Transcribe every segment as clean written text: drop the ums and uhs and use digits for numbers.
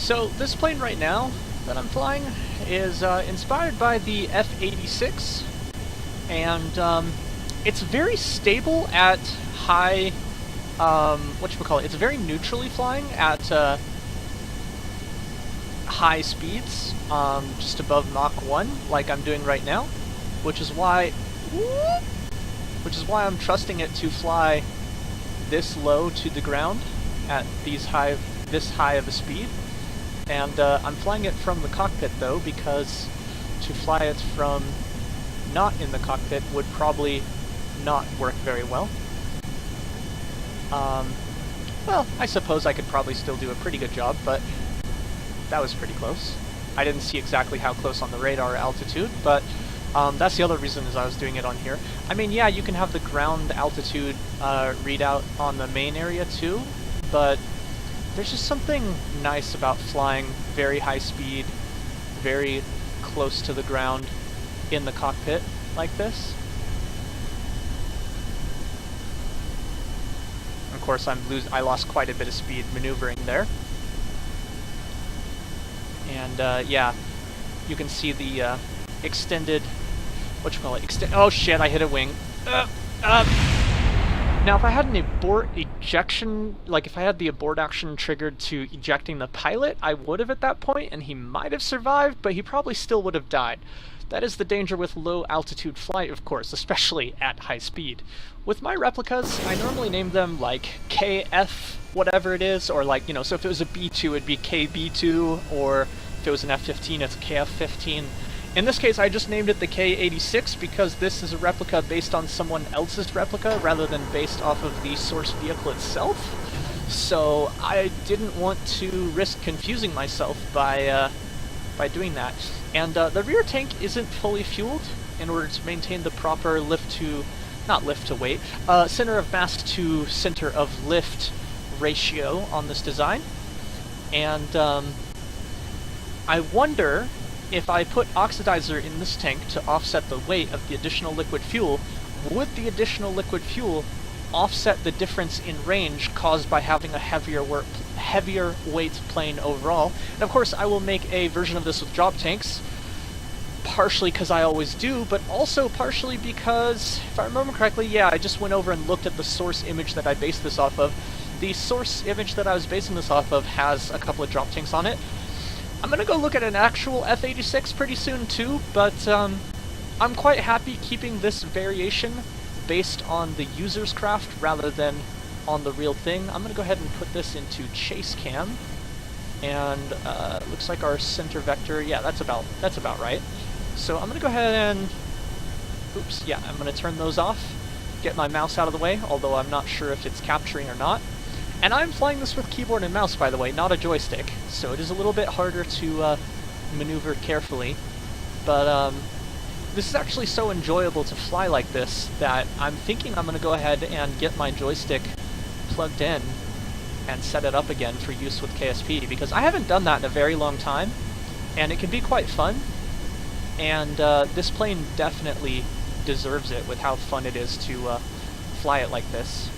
So this plane right now that I'm flying is inspired by the F-86, and it's very stable at high, whatchamacallit, it's very neutrally flying at high speeds, just above Mach 1, like I'm doing right now, which is why I'm trusting it to fly this low to the ground at this high of a speed. And I'm flying it from the cockpit though, because to fly it from not in the cockpit would probably not work very well. Well, I suppose I could probably still do a pretty good job, but that was pretty close. I didn't see exactly how close on the radar altitude, but that's the other reason is I was doing it on here. I mean, yeah, you can have the ground altitude readout on the main area too, but there's just something nice about flying very high speed, very close to the ground in the cockpit like this. Of course, I lost quite a bit of speed maneuvering there. And yeah, you can see the extended, oh shit, I hit a wing. Now, if I had an abort ejection, like if I had the abort action triggered to ejecting the pilot, I would have at that point, and he might have survived, but he probably still would have died. That is the danger with low altitude flight, of course, especially at high speed. With my replicas, I normally name them like KF whatever it is, or like, you know, so if it was a B2, it'd be KB2, or if it was an F-15, it's a KF-15. In this case, I just named it the K-86 because this is a replica based on someone else's replica rather than based off of the source vehicle itself. So I didn't want to risk confusing myself by doing that. And the rear tank isn't fully fueled in order to maintain the proper center of mass to center of lift ratio on this design. And I wonder if I put oxidizer in this tank to offset the weight of the additional liquid fuel, would the additional liquid fuel offset the difference in range caused by having a heavier weight plane overall? And of course, I will make a version of this with drop tanks, partially because I always do, but also partially because, if I remember correctly, yeah, I just went over and looked at the source image that I based this off of. The source image that I was basing this off of has a couple of drop tanks on it. I'm gonna go look at an actual F-86 pretty soon too, but I'm quite happy keeping this variation based on the user's craft rather than on the real thing. I'm gonna go ahead and put this into chase cam, and looks like our center vector, yeah, that's about right. So I'm gonna go ahead and, oops, yeah, I'm gonna turn those off, get my mouse out of the way, although I'm not sure if it's capturing or not. And I'm flying this with keyboard and mouse, by the way, not a joystick, so it is a little bit harder to maneuver carefully. But this is actually so enjoyable to fly like this that I'm thinking I'm going to go ahead and get my joystick plugged in and set it up again for use with KSP, because I haven't done that in a very long time, and it can be quite fun. And this plane definitely deserves it with how fun it is to fly it like this.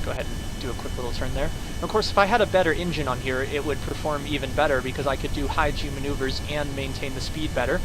Go ahead and do a quick little turn there. And of course, if I had a better engine on here, it would perform even better because I could do high G maneuvers and maintain the speed better.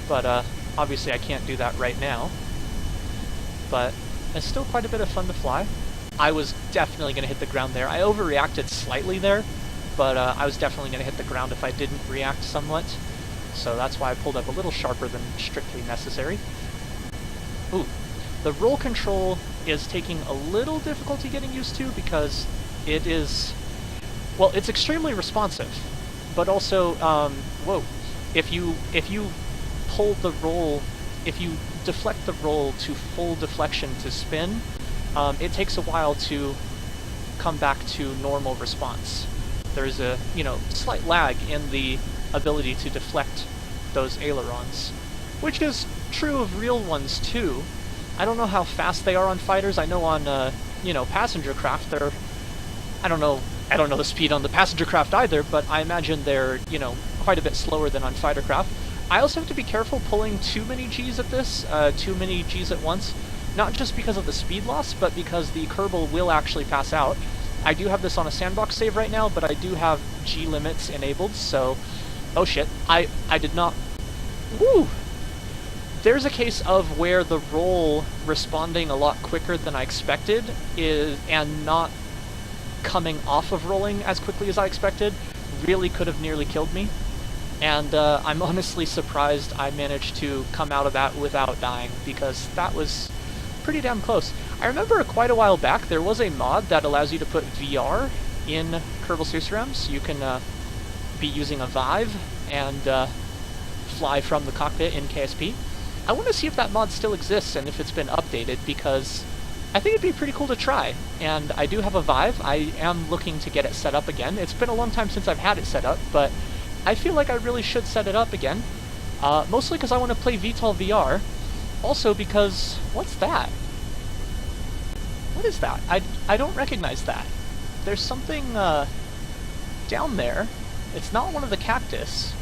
But obviously I can't do that right now. But it's still quite a bit of fun to fly. I was definitely going to hit the ground there. I overreacted slightly there, but I was definitely going to hit the ground if I didn't react somewhat. So that's why I pulled up a little sharper than strictly necessary. Ooh. The roll control is taking a little difficulty getting used to because it is, well, it's extremely responsive, but also, whoa, if you pull the roll, if you deflect the roll to full deflection to spin, it takes a while to come back to normal response. There's a, you know, slight lag in the ability to deflect those ailerons, which is true of real ones too. I don't know how fast they are on fighters. I know on, you know, passenger craft, they're, I don't know the speed on the passenger craft either, but I imagine they're, you know, quite a bit slower than on fighter craft. I also have to be careful pulling too many Gs at this, too many Gs at once, not just because of the speed loss, but because the Kerbal will actually pass out. I do have this on a sandbox save right now, but I do have G limits enabled, so... Oh shit, I did not... Woo! There's a case of where the roll responding a lot quicker than I expected and not coming off of rolling as quickly as I expected really could have nearly killed me. And I'm honestly surprised I managed to come out of that without dying, because that was pretty damn close. I remember quite a while back there was a mod that allows you to put VR in Kerbal Space Realms. You can be using a Vive and fly from the cockpit in KSP. I want to see if that mod still exists and if it's been updated, because I think it'd be pretty cool to try. And I do have a Vive. I am looking to get it set up again. It's been a long time since I've had it set up, but I feel like I really should set it up again. Mostly because I want to play VTOL VR. Also because... What's that? What is that? I don't recognize that. There's something down there. It's not one of the cactus.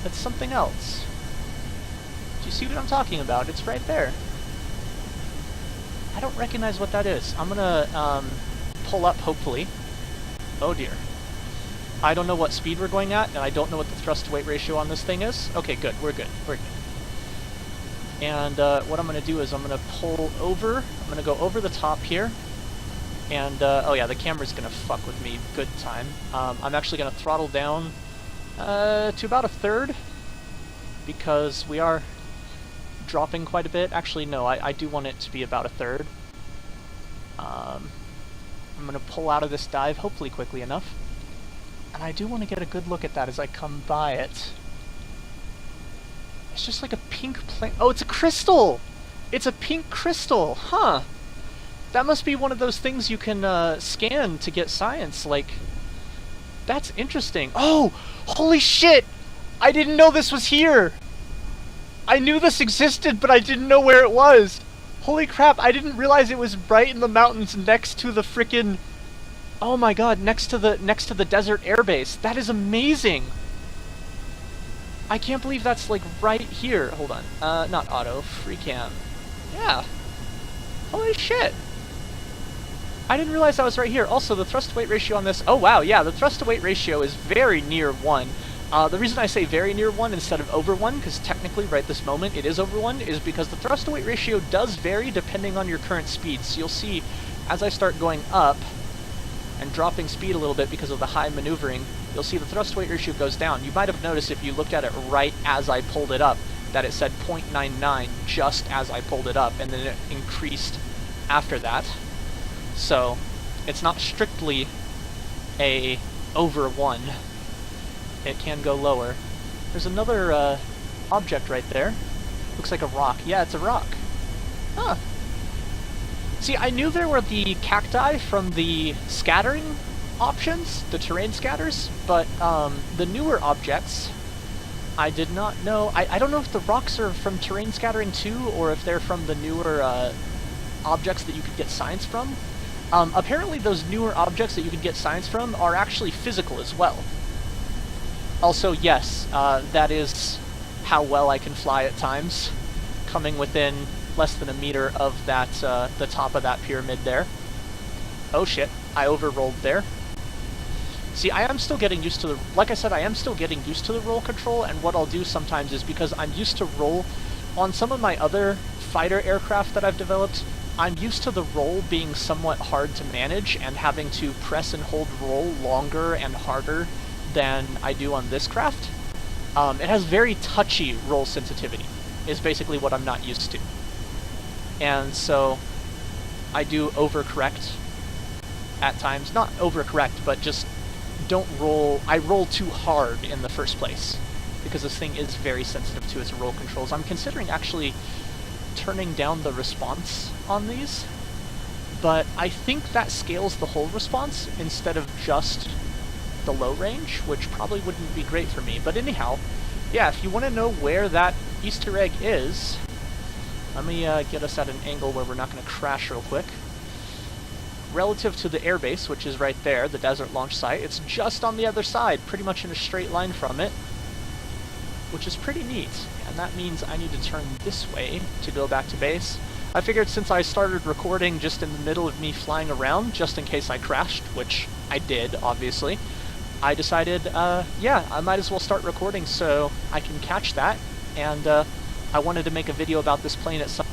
It's something else. Do you see what I'm talking about? It's right there. I don't recognize what that is. I'm gonna pull up, hopefully. Oh dear. I don't know what speed we're going at, and I don't know what the thrust-to-weight ratio on this thing is. Okay, good. We're good. We're good. And what I'm gonna do is I'm gonna pull over. I'm gonna go over the top here. And, oh yeah, the camera's gonna fuck with me good time. I'm actually gonna throttle down to about a third, because we are dropping quite a bit. Actually, no, I do want it to be about a third. I'm going to pull out of this dive, hopefully quickly enough. And I do want to get a good look at that as I come by it. It's just like a pink plant. Oh, it's a crystal! It's a pink crystal! Huh! That must be one of those things you can scan to get science, like... That's interesting. Oh! Holy shit! I didn't know this was here! I knew this existed, but I didn't know where it was! Holy crap, I didn't realize it was right in the mountains next to the frickin'... Oh my god, next to the desert airbase. That is amazing! I can't believe that's, like, right here. Hold on. Not auto. Free cam. Yeah. Holy shit! I didn't realize that was right here. Also, the thrust-to-weight ratio on this... Oh, wow, yeah, the thrust-to-weight ratio is very near 1. The reason I say very near 1 instead of over 1, because technically right this moment it is over 1, is because the thrust-to-weight ratio does vary depending on your current speed. So you'll see, as I start going up and dropping speed a little bit because of the high maneuvering, you'll see the thrust-to-weight ratio goes down. You might have noticed if you looked at it right as I pulled it up, that it said 0.99 just as I pulled it up, and then it increased after that. So, it's not strictly a over 1. It can go lower. There's another object right there. Looks like a rock. Yeah, it's a rock. Huh. See, I knew there were the cacti from the scattering options, the terrain scatters, but the newer objects, I did not know. I don't know if the rocks are from terrain scattering too, or if they're from the newer objects that you could get science from. Apparently those newer objects that you could get science from are actually physical as well. Also, yes, that is how well I can fly at times, coming within less than a meter of that, the top of that pyramid there. Oh shit, I overrolled there. See, I am still getting used to the... Like I said, I am still getting used to the roll control, and what I'll do sometimes is, because I'm used to roll on some of my other fighter aircraft that I've developed, I'm used to the roll being somewhat hard to manage and having to press and hold roll longer and harder than I do on this craft. It has very touchy roll sensitivity, is basically what I'm not used to. And so I do overcorrect at times. Not overcorrect, but just don't roll... I roll too hard in the first place, because this thing is very sensitive to its roll controls. I'm considering actually turning down the response on these, but I think that scales the whole response instead of just the low range, which probably wouldn't be great for me. But anyhow, yeah, if you want to know where that Easter egg is, let me get us at an angle where we're not going to crash real quick. Relative to the airbase, which is right there, the desert launch site, it's just on the other side, pretty much in a straight line from it, which is pretty neat. And that means I need to turn this way to go back to base. I figured since I started recording just in the middle of me flying around, just in case I crashed, which I did, obviously, I decided, yeah, I might as well start recording so I can catch that, and I wanted to make a video about this plane at some